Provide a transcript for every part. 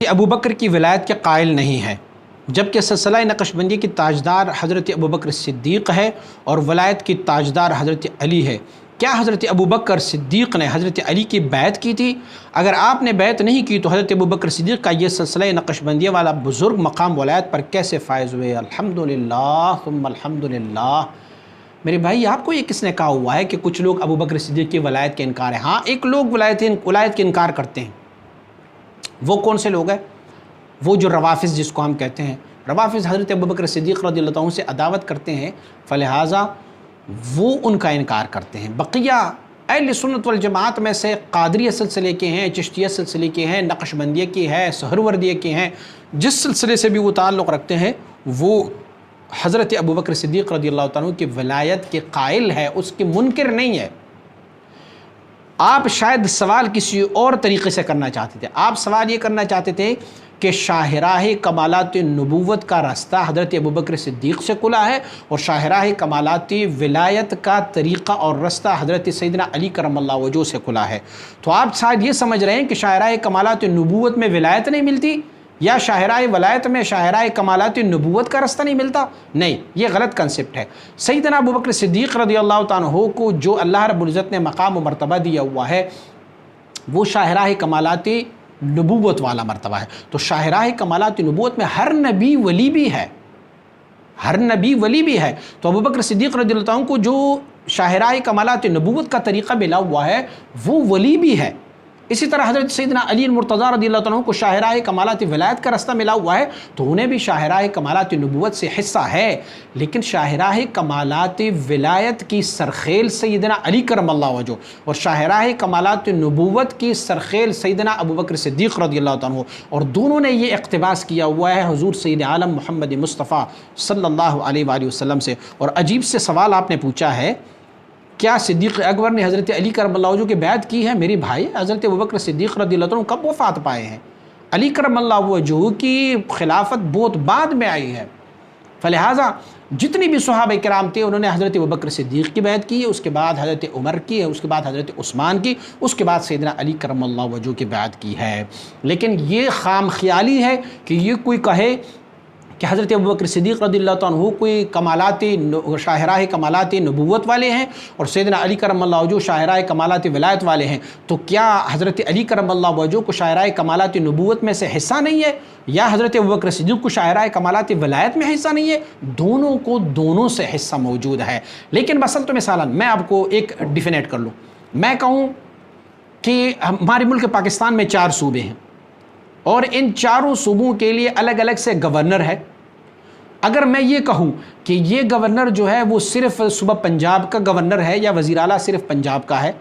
ابو بکر کی ولایت کے قائل نہیں ہے، جبکہ سلسلہ نقشبندی کی تاجدار حضرت ابو بکر صدیق ہے اور ولایت کی تاجدار حضرت علی ہے۔ کیا حضرت ابو بکر صدیق نے حضرت علی کی بیعت کی تھی؟ اگر آپ نے بیعت نہیں کی تو حضرت ابو بکر صدیق کا یہ سلسلہ نقشبندی والا بزرگ مقام ولایت پر کیسے فائز ہوئے؟ الحمدللہ ثم الحمدللہ۔ میرے بھائی، آپ کو یہ کس نے کہا ہوا ہے کہ کچھ لوگ ابو بکر صدیق کی ولایت کے انکار ہے؟ ہاں، ایک لوگ ولایت کے انکار کرتے ہیں۔ وہ کون سے لوگ ہیں؟ وہ جو روافظ جس کو ہم کہتے ہیں۔ روافظ حضرت ابو بکر صدیق رضی اللہ عنہ سے عداوت کرتے ہیں، فلہٰذا وہ ان کا انکار کرتے ہیں۔ بقیہ اہل سنت والجماعت میں سے قادریہ سلسلے کے ہیں، چشتیہ سلسلے کے ہیں، نقشبندیہ کی ہے، سہروردیہ کے ہیں، جس سلسلے سے بھی وہ تعلق رکھتے ہیں، وہ حضرت ابو بکر صدیق رضی اللہ عنہ کی ولایت کے قائل ہے، اس کے منکر نہیں ہے۔ آپ شاید سوال کسی اور طریقے سے کرنا چاہتے تھے۔ آپ سوال یہ کرنا چاہتے تھے کہ شاہراہ کمالات نبوت کا راستہ حضرت ابوبکر صدیق سے کھلا ہے اور شاہراہ کمالات ولایت کا طریقہ اور راستہ حضرت سیدنا علی کرم اللہ وجہہ سے کھلا ہے۔ تو آپ شاید یہ سمجھ رہے ہیں کہ شاہراہ کمالات نبوت میں ولایت نہیں ملتی، یا شاہراہ ولایت میں شاہراہ کمالات نبوت کا راستہ نہیں ملتا۔ نہیں، یہ غلط کنسپٹ ہے۔ سیدنا ابوبکر صدیق رضی اللہ عنہ کو جو اللہ رب العزت نے مقام و مرتبہ دیا ہوا ہے، وہ شاہراہ کمالات نبوت والا مرتبہ ہے۔ تو شاہراہ کمالات نبوت میں ہر نبی ولی بھی ہے، ہر نبی ولی بھی ہے۔ تو ابوبکر صدیق رضی اللہ عنہ کو جو شاہراہ کمالات نبوت کا طریقہ ملا ہوا ہے، وہ ولی بھی ہے۔ اسی طرح حضرت سیدنا علی المرتضیٰ رضی اللہ عنہ کو شاہراہ کمالات ولایت کا راستہ ملا ہوا ہے، تو انہیں بھی شاہراہ کمالات نبوت سے حصہ ہے۔ لیکن شاہراہ کمالات ولایت کی سرخیل سیدنا علی کرم اللہ وجہہ اور شاہراہ کمالات نبوت کی سرخیل سیدنا ابوبکر صدیق رضی اللہ عنہ، اور دونوں نے یہ اقتباس کیا ہوا ہے حضور سید عالم محمد مصطفیٰ صلی اللہ علیہ وآلہ وسلم سے۔ اور عجیب سے سوال آپ نے پوچھا ہے، کیا صدیق اکبر نے حضرت علی کرم اللہ وجہہ کی بیعت کی ہے؟ میری بھائی، حضرت ابوبکر صدیق رضی اللہ عنہ کب وفات پائے ہیں؟ علی کرم اللہ وجہہ کی خلافت بہت بعد میں آئی ہے۔ فلہٰذا جتنی بھی صحابہ کرام تھے، انہوں نے حضرت ابوبکر صدیق کی بیعت کی ہے، اس کے بعد حضرت عمر کی ہے، اس کے بعد حضرت عثمان کی، اس کے بعد سیدنا علی کرم اللہ وجہہ کی بیعت کی ہے۔ لیکن یہ خام خیالی ہے کہ یہ کوئی کہے کہ حضرت ابوبکر صدیق رضی اللہ عنہ کوئی شاہراہ کمالات نبوت والے ہیں اور سیدنا علی کرم اللہ وجہہ شاہراہ کمالات ولایت والے ہیں، تو کیا حضرت علی کرم اللہ وجہہ کو شاہراہ کمالات نبوت میں سے حصہ نہیں ہے، یا حضرت ابوبکر صدیق کو شاہراہ کمالات ولایت میں حصہ نہیں ہے؟ دونوں کو دونوں سے حصہ موجود ہے۔ لیکن مثلاً مثالاً میں آپ کو ایک ڈیفینیٹ کر لوں، میں کہوں کہ ہمارے ملک پاکستان میں 4 صوبے ہیں اور ان چاروں صوبوں کے لیے الگ الگ سے گورنر ہے۔ اگر میں یہ کہوں کہ یہ گورنر جو ہے وہ صرف صوبہ پنجاب کا گورنر ہے، یا وزیر اعلیٰ صرف پنجاب کا ہے،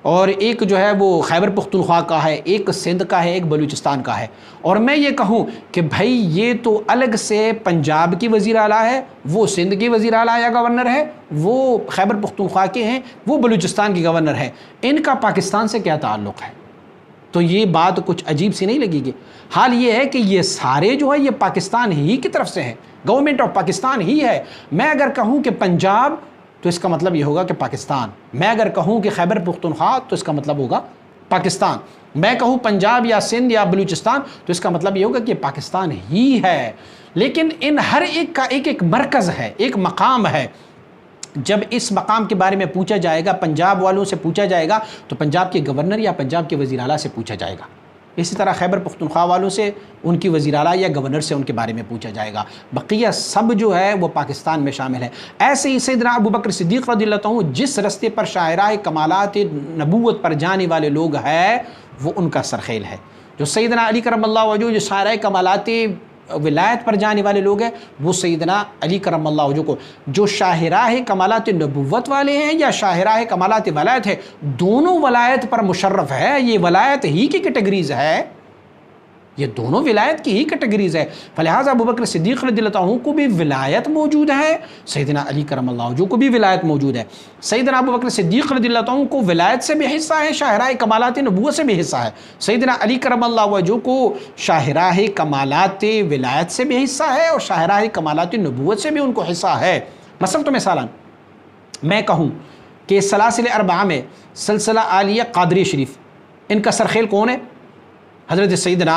اور ایک جو ہے وہ خیبر پختونخوا کا ہے، ایک سندھ کا ہے، ایک بلوچستان کا ہے، اور میں یہ کہوں کہ بھائی یہ تو الگ سے پنجاب کی وزیر اعلیٰ ہے، وہ سندھ کی وزیر اعلیٰ یا گورنر ہے، وہ خیبر پختونخوا کے ہیں، وہ بلوچستان کی گورنر ہے، ان کا پاکستان سے کیا تعلق ہے؟ تو یہ بات کچھ عجیب سی نہیں لگے گی؟ حال یہ ہے کہ یہ سارے جو ہے یہ پاکستان ہی کی طرف سے ہیں، گورنمنٹ آف پاکستان ہی ہے۔ میں اگر کہوں کہ پنجاب تو اس کا مطلب یہ ہوگا کہ پاکستان، میں اگر کہوں کہ خیبر پختونخوا تو اس کا مطلب ہوگا پاکستان، میں کہوں پنجاب یا سندھ یا بلوچستان تو اس کا مطلب یہ ہوگا کہ پاکستان ہی ہے۔ لیکن ان ہر ایک کا ایک ایک مرکز ہے، ایک مقام ہے۔ جب اس مقام کے بارے میں پوچھا جائے گا، پنجاب والوں سے پوچھا جائے گا تو پنجاب کے گورنر یا پنجاب کے وزیر اعلیٰ سے پوچھا جائے گا۔ اسی طرح خیبر پختونخوا والوں سے ان کی وزیر اعلیٰ یا گورنر سے ان کے بارے میں پوچھا جائے گا۔ بقیہ سب جو ہے وہ پاکستان میں شامل ہے۔ ایسے ہی سیدنا ابوبکر صدیق رضی اللہ عنہ جس رستے پر شاہراہ کمالات نبوت پر جانے والے لوگ ہیں، وہ ان کا سرخیل ہے۔ جو سیدنا علی کرم اللہ وجہہ جو شاہراہ کمالات ولایت پر جانے والے لوگ ہیں، وہ سیدنا علی کرم اللہ وجہہ کو جو شاہراہ کمالات نبوت والے ہیں یا شاہراہ کمالات ولایت ہے، دونوں ولایت پر مشرف ہے۔ یہ ولایت ہی کی کیٹیگریز ہے، یہ دونوں ولایت کی ہی کیٹیگریز ہے۔ فلہٰذا ابوبکر صدیق رضی اللہ عنہ کو بھی ولایت موجود ہے، سیدنا علی کرم اللہ وجہہ کو بھی ولایت موجود ہے۔ سیدنا ابوبکر صدیق رضی اللہ عنہ کو ولایت سے بھی حصہ ہے، شاہراہ کمالات نبوت سے بھی حصہ ہے۔ سیدنا علی کرم اللہ وجہہ کو شاہراہ کمالات ولایت سے بھی حصہ ہے اور شاہراہ کمالات نبوت سے بھی ان کو حصہ ہے۔ مثلاً میں کہوں کہ سلاسل اربعہ میں سلسلہ عالیہ قادری شریف، ان کا سرخیل کون ہے؟ حضرت سیدنا